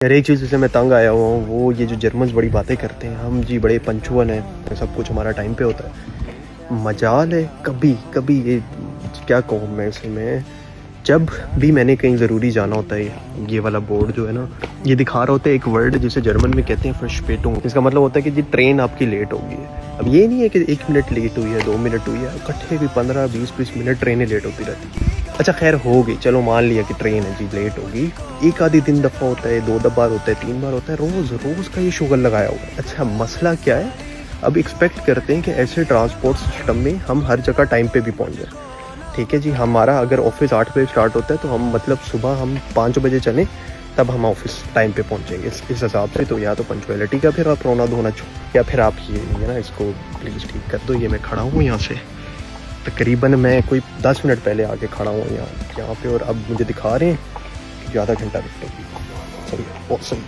यार एक चीज़ से मैं तंग आया हुआ हूँ, वो ये जो जर्मन्स बड़ी बातें करते हैं, हम जी बड़े पंचुअल हैं, सब कुछ हमारा टाइम पे होता है। मजाल है कभी कभी ये क्या कहूँ मैं इसमें, जब भी मैंने कहीं ज़रूरी जाना होता है, ये वाला बोर्ड जो है ना, ये दिखा रहा होता है एक वर्ड जिसे जर्मन में कहते हैं फ्रस्ट्रेटिंग। इसका मतलब होता है कि जी ट्रेन आपकी लेट होगी है। अब ये नहीं है कि 1 मिनट लेट हुई है, 2 मिनट हुई है, इकट्ठे भी 15-20 मिनट ट्रेनें लेट होती रहती। अच्छा खैर हो गई, चलो मान लिया कि ट्रेन है जी लेट होगी, एक आधी दिन दफ़ा होता है, 2 बार होता है, 3 बार होता है, रोज़ रोज़ का ये शुगर लगाया हुआ है। अच्छा मसला क्या है, अब एक्सपेक्ट करते हैं कि ऐसे ट्रांसपोर्ट सिस्टम में हम हर जगह टाइम पे भी पहुंच जाए। ठीक है जी, हमारा अगर ऑफिस 8 बजे स्टार्ट होता है तो हम मतलब सुबह हम 5 बजे चलें, तब हम ऑफिस टाइम पे पहुंचेंगे। इस हिसाब से तो या तो पंक्चुअलिटी का फिर आप रोना धोना या फिर आप ये ना इसको प्लीज़ ठीक कर दो। ये मैं खड़ा हूँ यहाँ से, तकरीबन मैं कोई 10 मिनट पहले आके खड़ा हूँ यहाँ पे, और अब मुझे दिखा रहे हैं कि आधा घंटा वेट होगी। सही बहुत सही।